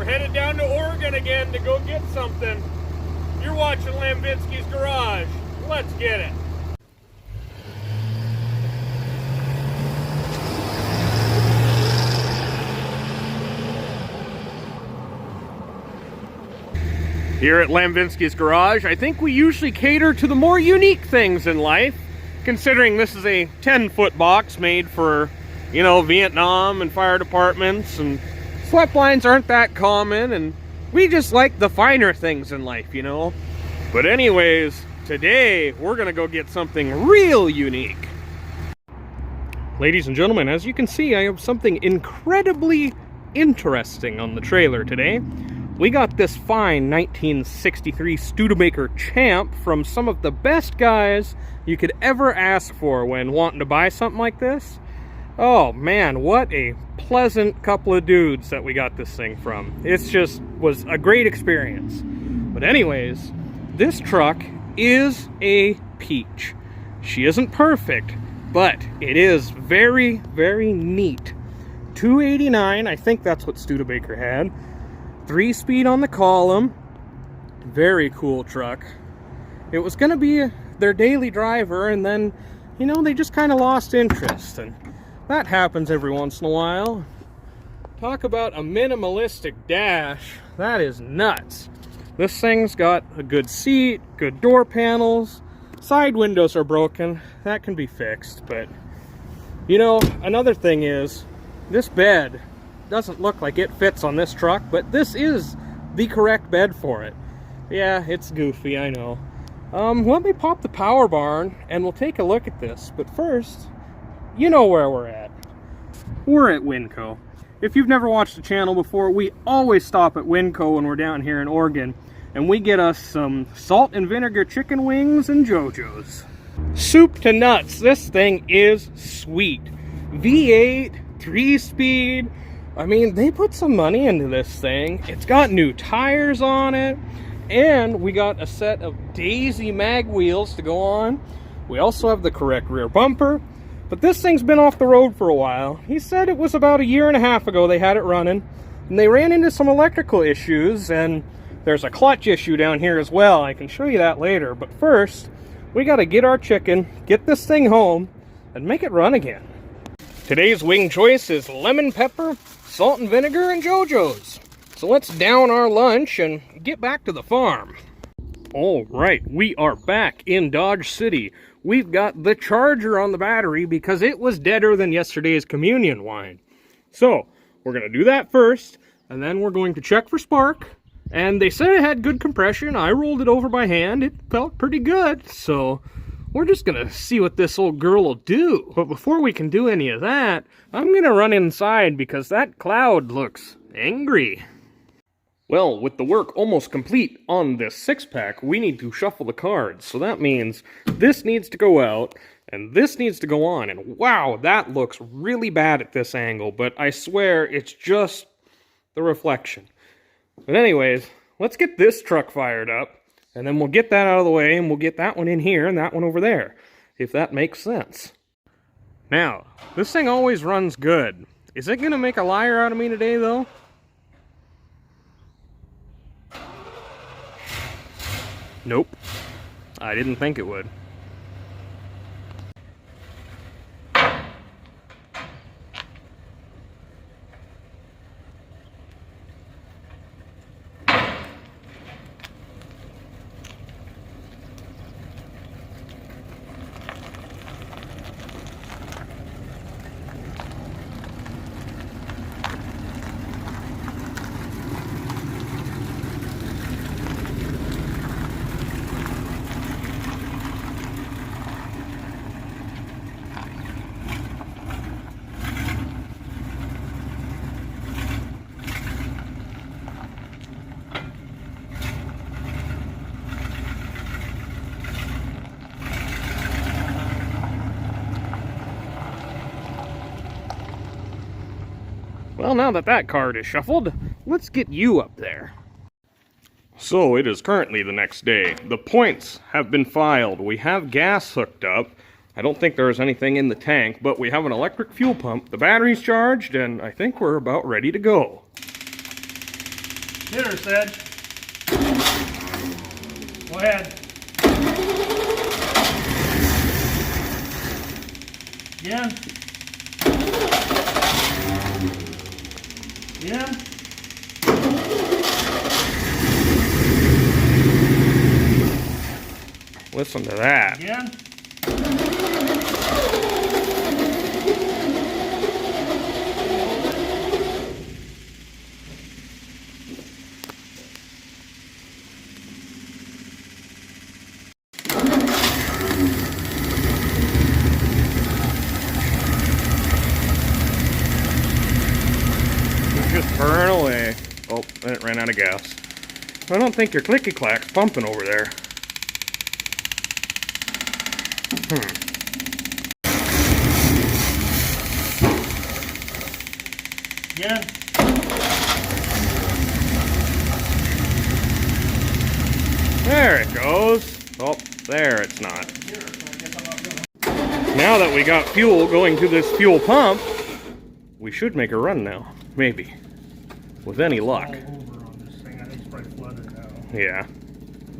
We're headed down to Oregon again to go get something. You're watching Lambvinskis Garage. Let's get it. Here at Lambvinskis Garage, I think we usually cater to the more unique things in life, considering this is a 10-foot box made for, you know, Vietnam and fire departments, and swept lines aren't that common, and we just like the finer things in life, you know. But anyways, today we're gonna go get something real unique. Ladies and gentlemen, as you can see, I have something incredibly interesting on the trailer today. We got this fine 1963 Studebaker Champ from some of the best guys you could ever ask for when wanting to buy something like this. Oh man, what a pleasant couple of dudes that we got this thing from. It's just was a great experience. But anyways, this truck is a peach. She isn't perfect, but it is very, very neat. 289, I think that's what Studebaker had. 3-speed on the column. Very cool truck. It was going to be their daily driver, and then, you know, they just kind of lost interest, and that happens every once in a while. Talk about a minimalistic dash. That is nuts. This thing's got a good seat, good door panels. Side windows are broken. That can be fixed, but, you know, another thing is, this bed doesn't look like it fits on this truck, but this is the correct bed for it. Yeah, it's goofy, I know. Let me pop the power barn and we'll take a look at this. But first, you know where we're at. We're at Winco. If you've never watched the channel before, we always stop at Winco when we're down here in Oregon, and we get us some salt and vinegar chicken wings and JoJo's. Soup to nuts, this thing is sweet. V8, 3-speed. I mean, they put some money into this thing. It's got new tires on it, and we got a set of Daisy mag wheels to go on. We also have the correct rear bumper, but this thing's been off the road for a while. He said it was about 1.5 years ago they had it running, and they ran into some electrical issues, and there's a clutch issue down here as well. I can show you that later, but first, we gotta get our chicken, get this thing home, and make it run again. Today's wing choice is lemon pepper, salt and vinegar, and JoJo's. So let's down our lunch and get back to the farm. All right, we are back in Dodge City. We've got the charger on the battery because it was deader than yesterday's communion wine. So we're gonna do that first, and then we're going to check for spark. And they said it had good compression. I rolled it over by hand. It felt pretty good, so we're just gonna see what this old girl will do. But before we can do any of that, I'm gonna run inside because that cloud looks angry. Well, with the work almost complete on this 6-pack, we need to shuffle the cards. So that means this needs to go out, and this needs to go on. And wow, that looks really bad at this angle, but I swear it's just the reflection. But anyways, let's get this truck fired up. And then we'll get that out of the way, and we'll get that one in here and that one over there, if that makes sense. Now, this thing always runs good. Is it going to make a liar out of me today, though? Nope. I didn't think it would. Well, now that that card is shuffled, let's get you up there. So it is currently the next day. The points have been filed. We have gas hooked up. I don't think there's anything in the tank, but we have an electric fuel pump. The battery's charged, and I think we're about ready to go. Hit her, Sedge. Go ahead. Again. Again. Listen to that. Again. Just burn away. Oh, and it ran out of gas. I don't think your clicky clack's pumping over there. Again. There it goes. Oh, there it's not. Now that we got fuel going to this fuel pump, we should make a run now. Maybe. With any luck. All over on this thing. I think it's probably flooded now. Yeah.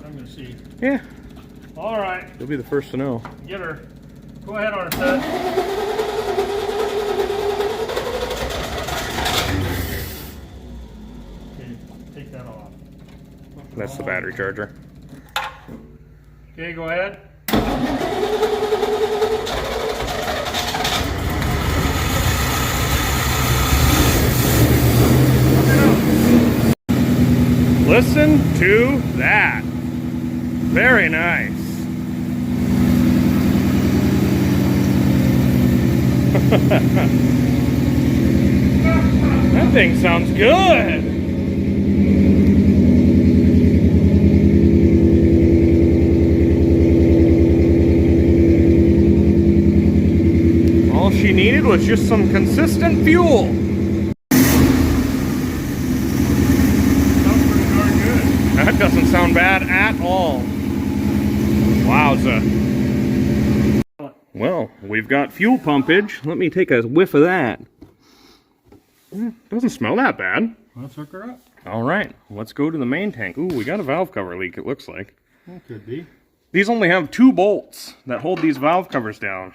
I'm gonna see. Yeah. All right. You'll be the first to know. Get her. Go ahead on her, Sedge. Okay, take that off. That's the battery charger. Okay, go ahead. Listen to that. Very nice. That thing sounds good. All she needed was just some consistent fuel. That doesn't sound bad at all. Wowza. Well, we've got fuel pumpage. Let me take a whiff of that. Doesn't smell that bad. Let's hook her up. All right, let's go to the main tank. Ooh, we got a valve cover leak, it looks like. That could be. These only have 2 bolts that hold these valve covers down.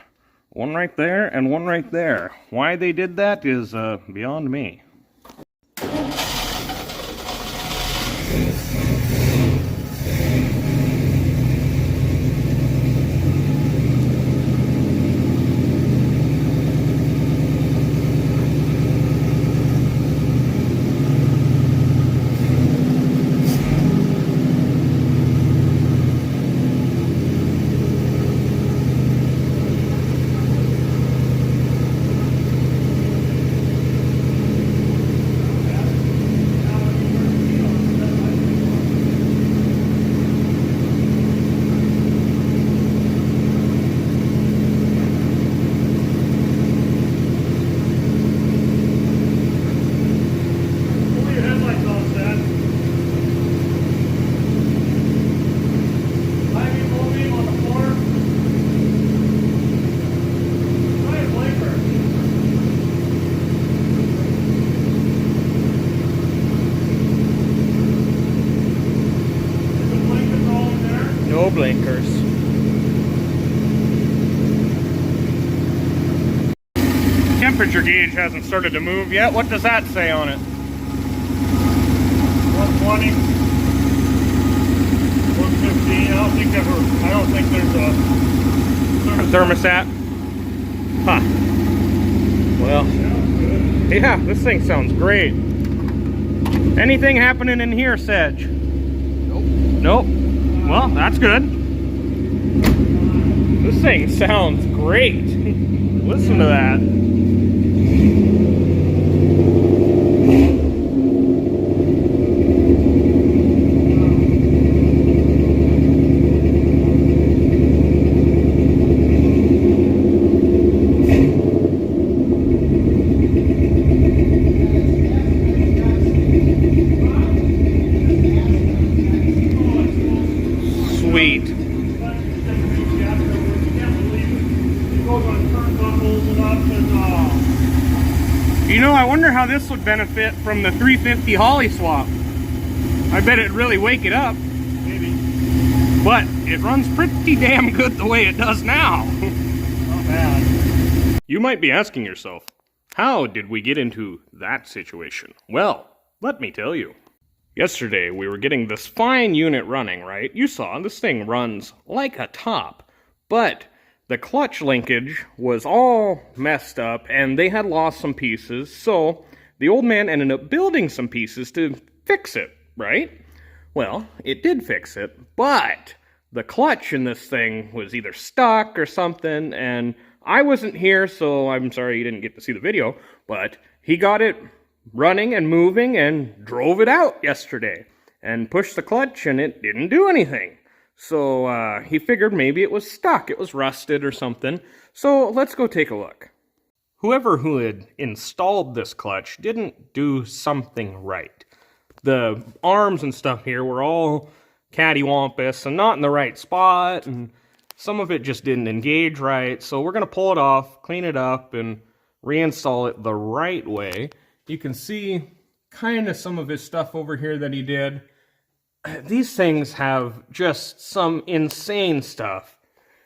One right there and one right there. Why they did that is beyond me. No blinkers. Temperature gauge hasn't started to move yet. What does that say on it? 120. 115. I don't think there's A thermostat? Huh. Well, yeah, this thing sounds great. Anything happening in here, Sedge? Nope. Nope. Well, that's good. This thing sounds great. Listen to that. Sweet. You know, I wonder how this would benefit from the 350 Holly swap. I bet it'd really wake it up. Maybe. But it runs pretty damn good the way it does now. Not bad. You might be asking yourself, how did we get into that situation? Well, let me tell you. Yesterday, we were getting this fine unit running, right? You saw, this thing runs like a top. But the clutch linkage was all messed up, and they had lost some pieces, so the old man ended up building some pieces to fix it, right? Well, it did fix it, but the clutch in this thing was either stuck or something, and I wasn't here, so I'm sorry you didn't get to see the video, but he got it running and moving and drove it out yesterday and pushed the clutch, and it didn't do anything. So he figured maybe it was stuck, it was rusted or something. So let's go take a look. Whoever who had installed this clutch didn't do something right. The arms and stuff here were all cattywampus and not in the right spot, and some of it just didn't engage right. So we're going to pull it off, clean it up, and reinstall it the right way. You can see kind of some of his stuff over here that he did. These things have just some insane stuff.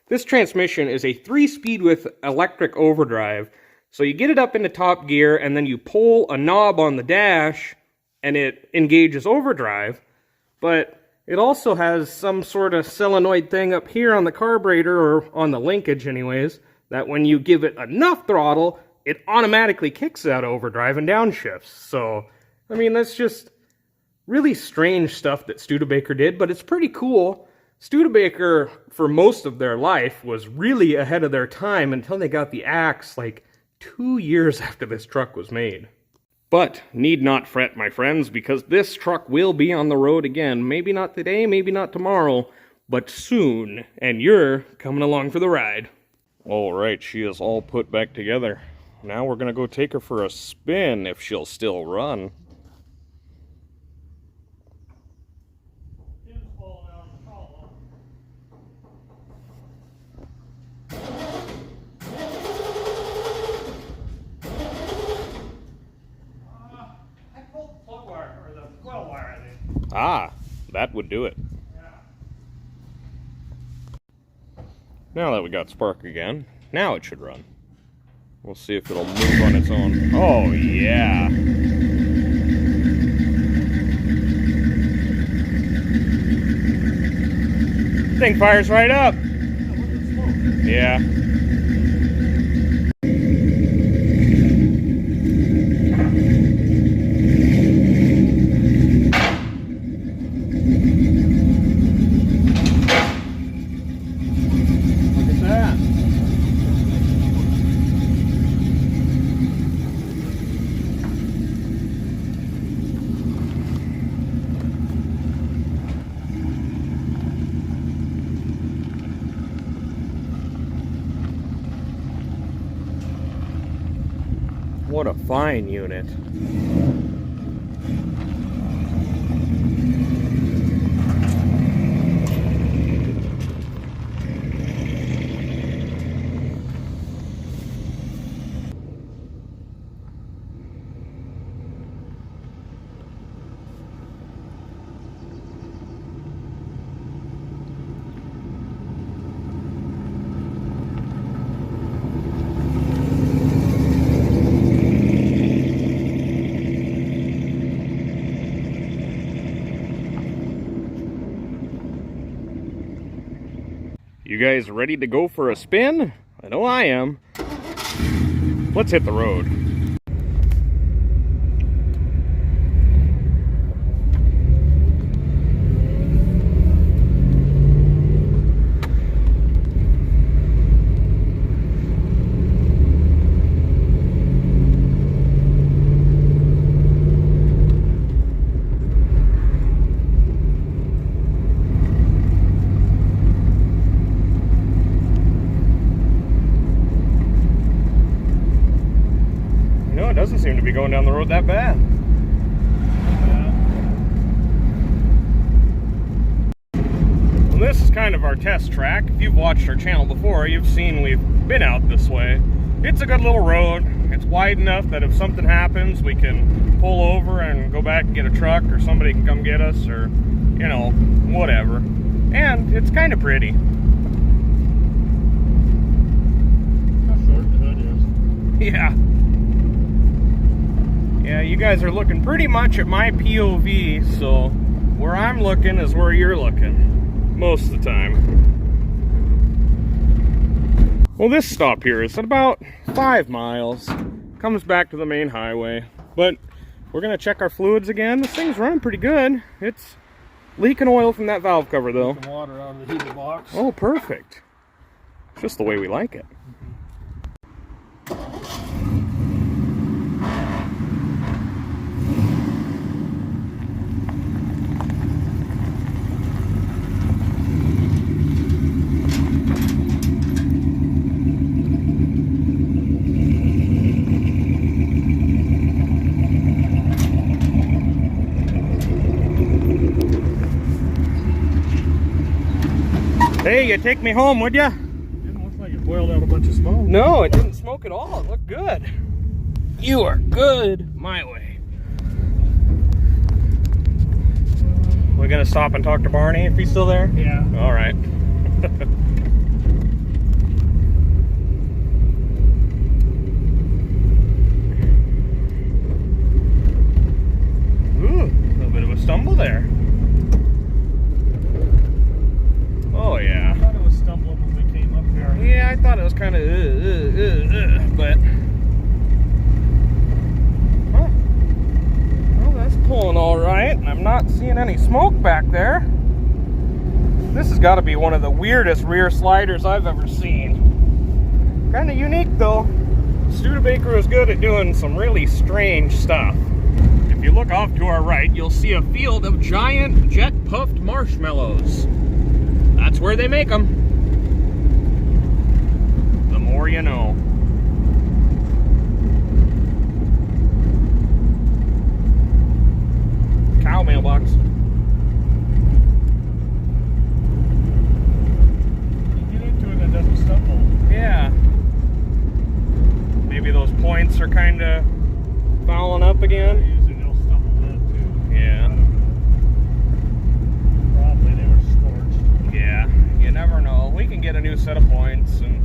This transmission is a 3-speed with electric overdrive. So you get it up into top gear, and then you pull a knob on the dash, and it engages overdrive. But it also has some sort of solenoid thing up here on the carburetor, or on the linkage anyways, that when you give it enough throttle, it automatically kicks out overdrive and downshifts. So, I mean, that's just really strange stuff that Studebaker did, but it's pretty cool. Studebaker, for most of their life, was really ahead of their time until they got the axe like 2 years after this truck was made. But need not fret, my friends, because this truck will be on the road again. Maybe not today, maybe not tomorrow, but soon, and you're coming along for the ride. All right, she is all put back together. Now we're going to go take her for a spin if she'll still run. Ah, that would do it. Yeah. Now that we got spark again, now it should run. We'll see if it'll move on its own. Oh, yeah. Thing fires right up. Yeah. What a fine unit. You guys ready to go for a spin? I know I am. Let's hit the road. It doesn't seem to be going down the road that bad. Well, this is kind of our test track. If you've watched our channel before, you've seen we've been out this way. It's a good little road. It's wide enough that if something happens, we can pull over and go back and get a truck, or somebody can come get us, or, you know, whatever. And it's kind of pretty. How short the hood is. Yeah. Yeah, you guys are looking pretty much at my POV, so where I'm looking is where you're looking most of the time. Well, this stop here is at about 5 miles. Comes back to the main highway. But we're going to check our fluids again. This thing's running pretty good. It's leaking oil from that valve cover, though. Some water out of the heater box. Oh, perfect. Just the way we like it. Hey, you take me home, would ya? Didn't look like it boiled out a bunch of smoke. No, it didn't smoke at all. It looked good. You are good my way. We're gonna stop and talk to Barney if he's still there? Yeah. All right. Ooh, a little bit of a stumble there. Oh yeah. I thought it was stumbling when we came up here. Yeah, I thought it was kind of, but. Huh. Well, that's pulling all right. I'm not seeing any smoke back there. This has got to be one of the weirdest rear sliders I've ever seen. Kind of unique though. Studebaker is good at doing some really strange stuff. If you look off to our right, you'll see a field of giant jet-puffed marshmallows. That's where they make them. The more you know. Cow mailbox. You get into it and it doesn't stumble. Yeah. Maybe those points are kind of fouling up again. Usually they'll stumble then too. Yeah. Probably they were scorched. Yeah, you never know. We can get a new set of points and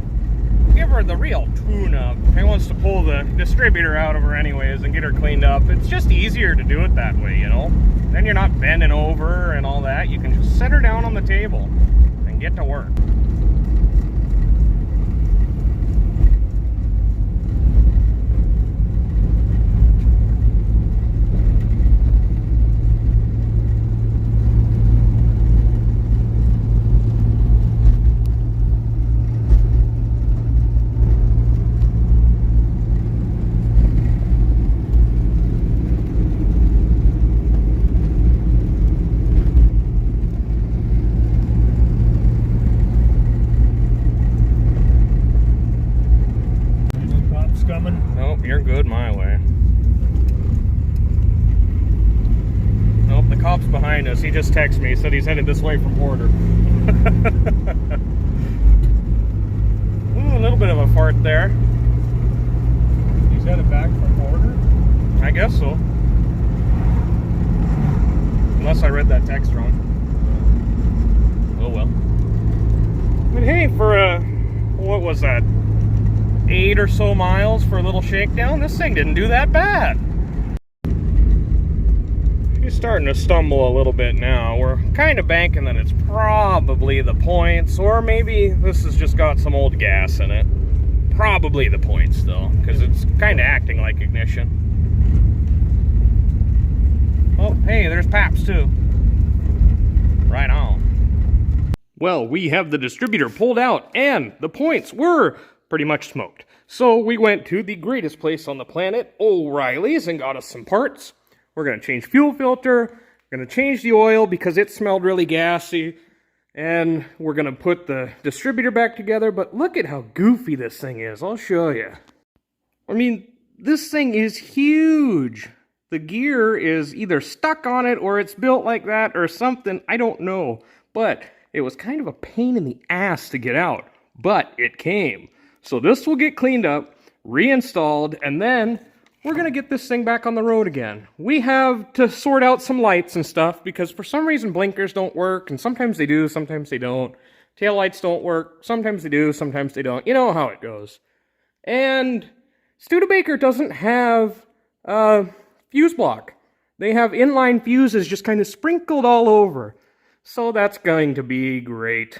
give her the real tune-up. He wants to pull the distributor out of her anyways and get her cleaned up. It's just easier to do it that way, you know? Then you're not bending over and all that. You can just set her down on the table and get to work. Nope, you're good my way. Nope, the cop's behind us. He just texted me. He said he's headed this way from Porter. Ooh, a little bit of a fart there. He's headed back from Porter? I guess so. Unless I read that text wrong. Oh well. But hey, for a, what was that? 8 or so miles for a little shakedown, this thing didn't do that bad. He's starting to stumble a little bit now. We're kind of banking that it's probably the points, or maybe this has just got some old gas in it. Probably the points though, because it's kind of acting like ignition. Oh, hey, there's Paps too. Right on. Well, we have the distributor pulled out, and the points were pretty much smoked. So we went to the greatest place on the planet, O'Reilly's, and got us some parts. We're going to change fuel filter, we're going to change the oil because it smelled really gassy, and we're going to put the distributor back together. But look at how goofy this thing is. I'll show you. I mean, this thing is huge. The gear is either stuck on it or it's built like that or something. I don't know. But it was kind of a pain in the ass to get out. But it came. So this will get cleaned up. reinstalled, and then we're gonna get this thing back on the road again. We have to sort out some lights and stuff because for some reason blinkers don't work, and sometimes they do, sometimes they don't. Tail lights don't work, sometimes they do, sometimes they don't. You know how it goes. And Studebaker doesn't have a fuse block. They have inline fuses just kind of sprinkled all over. So that's going to be great.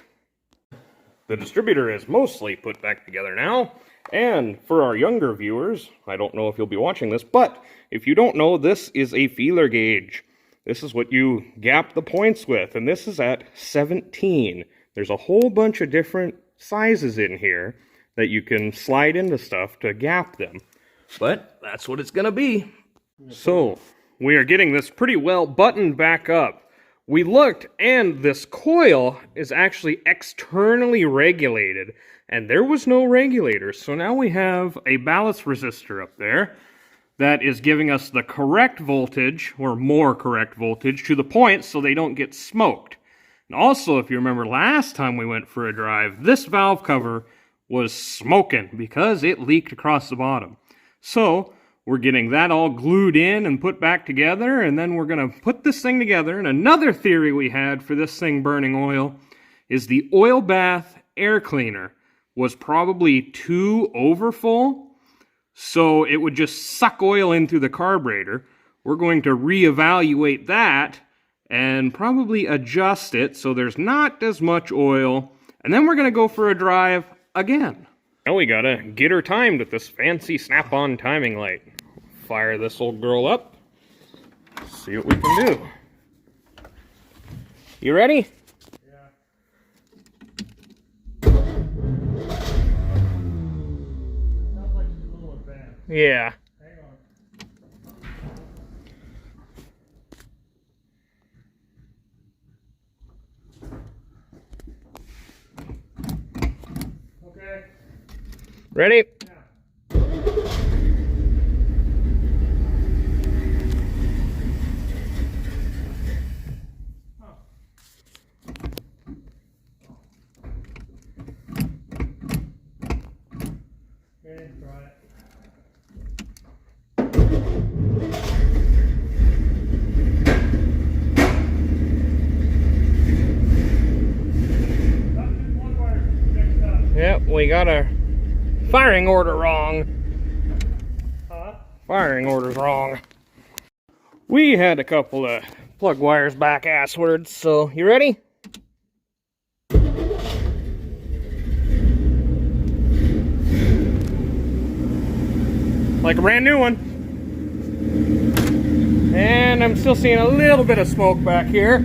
The distributor is mostly put back together now. And for our younger viewers, I don't know if you'll be watching this, but if you don't know, this is a feeler gauge. This is what you gap the points with, and this is at 17. There's a whole bunch of different sizes in here that you can slide into stuff to gap them. But that's what it's gonna be. So, we are getting this pretty well buttoned back up. We looked, and this coil is actually externally regulated, and there was no regulator. So now we have a ballast resistor up there that is giving us the correct voltage, or more correct voltage, to the points so they don't get smoked. And also, if you remember last time we went for a drive, this valve cover was smoking because it leaked across the bottom. So, we're getting that all glued in and put back together, and then we're going to put this thing together. And another theory we had for this thing burning oil is the oil bath air cleaner was probably too overfull, so it would just suck oil in through the carburetor. We're going to reevaluate that and probably adjust it so there's not as much oil, and then we're going to go for a drive again. Now we gotta get her timed with this fancy snap-on timing light. Fire this old girl up. See what we can do. You ready? Yeah. Sounds like it's a little advanced. Yeah. Hang on. Okay. Ready? Yeah. Okay, try it. One wire mixed up. Yep, we got a firing order wrong. Huh? Firing order's wrong. We had a couple of plug wires back asswards, so you ready? Like a brand new one. And I'm still seeing a little bit of smoke back here.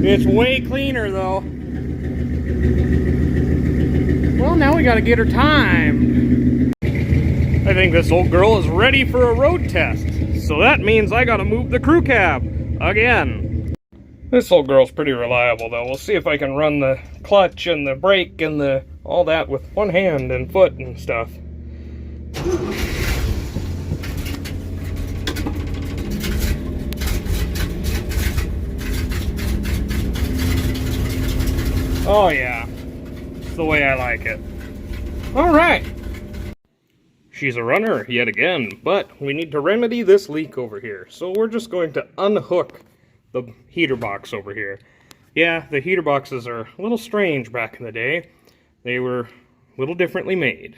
It's way cleaner though. Well, now we gotta get her timed. I think this old girl is ready for a road test. So that means I gotta move the crew cab again. This old girl's pretty reliable though. We'll see if I can run the clutch and the brake and the all that with one hand and foot and stuff. Oh yeah, it's the way I like it. Alright. She's a runner yet again, but we need to remedy this leak over here. So we're just going to unhook the heater box over here. Yeah, the heater boxes are a little strange back in the day. They were a little differently made.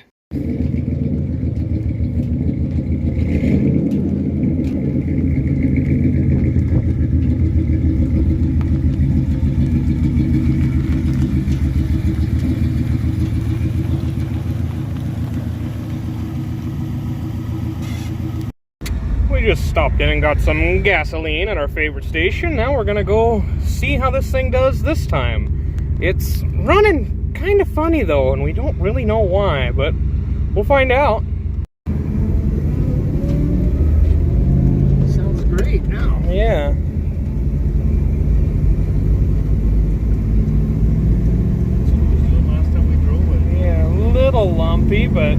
We just stopped in and got some gasoline at our favorite station. Now we're gonna go see how this thing does this time. It's running kind of funny though, and we don't really know why, but we'll find out. Sounds great now. Yeah. Last time we drove it. Yeah, a little lumpy, but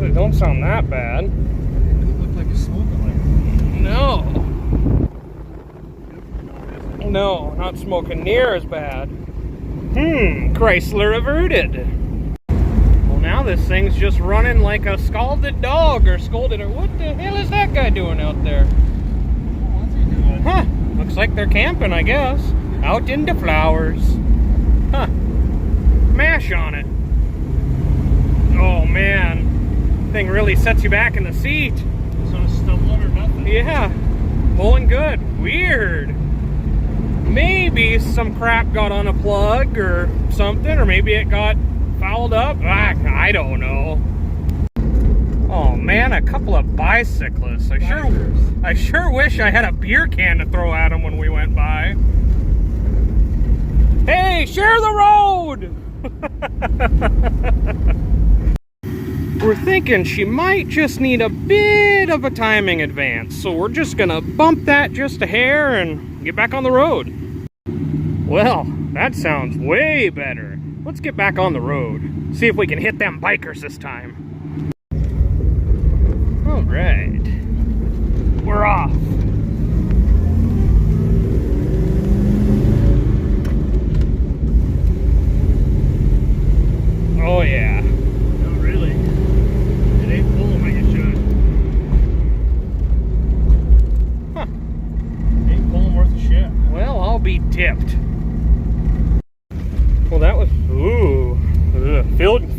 it don't sound that bad. It looked like it's smoking like No. No, not smoking near as bad. Chrysler averted. Well, Now this thing's just running like a scalded dog or scolded. Or what the hell is that guy doing out there? What's he doing? Huh. Looks like they're camping, I guess. Out in the flowers. Huh. Mash on it. Oh, man. Thing really sets you back in the seat. Is it stumbling or nothing? Yeah. Pulling good. Weird. Maybe some crap got on a plug or something, or maybe it got fouled up. I don't know. Oh man, a couple of bicyclists. I sure wish I had a beer can to throw at them when we went by. Hey, share the road! We're thinking she might just need a bit of a timing advance, so we're just gonna bump that just a hair and get back on the road. Well, that sounds way better. Let's get back on the road. See if we can hit them bikers this time. All right. We're off. Oh yeah. No, really. It ain't pulling like it should. Huh. Ain't pulling worth a shit. Well, I'll be tipped. Well, that was, ooh,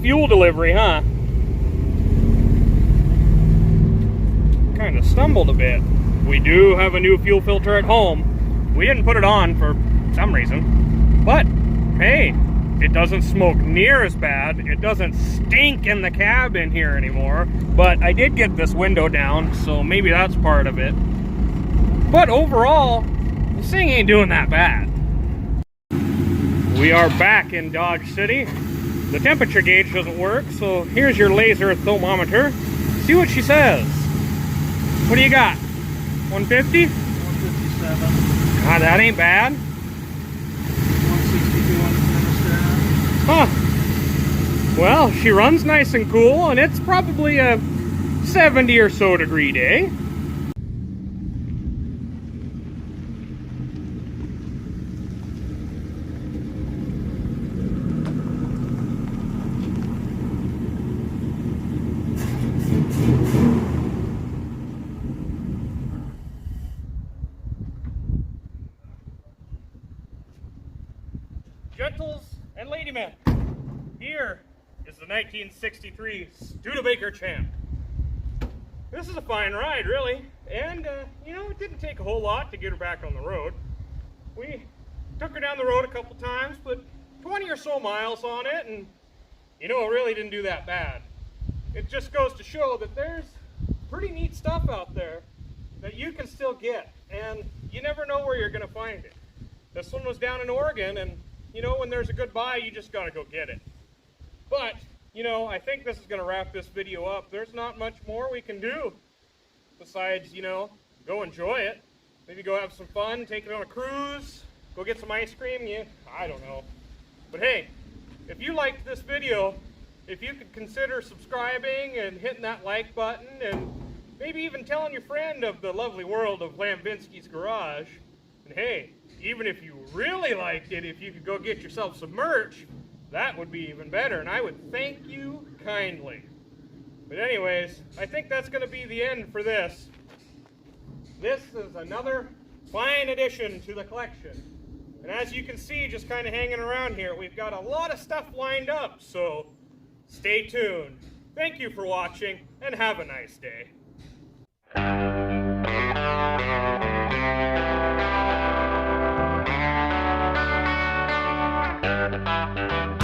fuel delivery, huh? Kind of stumbled a bit. We do have a new fuel filter at home. We didn't put it on for some reason. But, hey, it doesn't smoke near as bad. It doesn't stink in the cab in here anymore. But I did get this window down, so maybe that's part of it. But overall, this thing ain't doing that bad. We are back in Dodge City. The temperature gauge doesn't work, so here's your laser thermometer. See what she says. What do you got? 150? 157. God, that ain't bad. 162 on the thermostat. Huh. Well, she runs nice and cool, and it's probably a 70 or so degree day. Gentles and ladymen, here is the 1963 Studebaker Champ. This is a fine ride, really, and you know, it didn't take a whole lot to get her back on the road. We took her down the road a couple times, put 20 or so miles on it, and you know, it really didn't do that bad. It just goes to show that there's pretty neat stuff out there that you can still get, and you never know where you're going to find it. This one was down in Oregon, and you know, when there's a good buy, you just gotta go get it. But, you know, I think this is gonna wrap this video up. There's not much more we can do besides, you know, go enjoy it. Maybe go have some fun, take it on a cruise, go get some ice cream, yeah, I don't know. But hey, if you liked this video, if you could consider subscribing and hitting that like button and maybe even telling your friend of the lovely world of Lambvinskis Garage. And hey, even if you really liked it, if you could go get yourself some merch, that would be even better, and I would thank you kindly. But anyways, I think that's going to be the end for this. This is another fine addition to the collection. And as you can see, just kind of hanging around here, we've got a lot of stuff lined up, so stay tuned. Thank you for watching, and have a nice day. Thank you.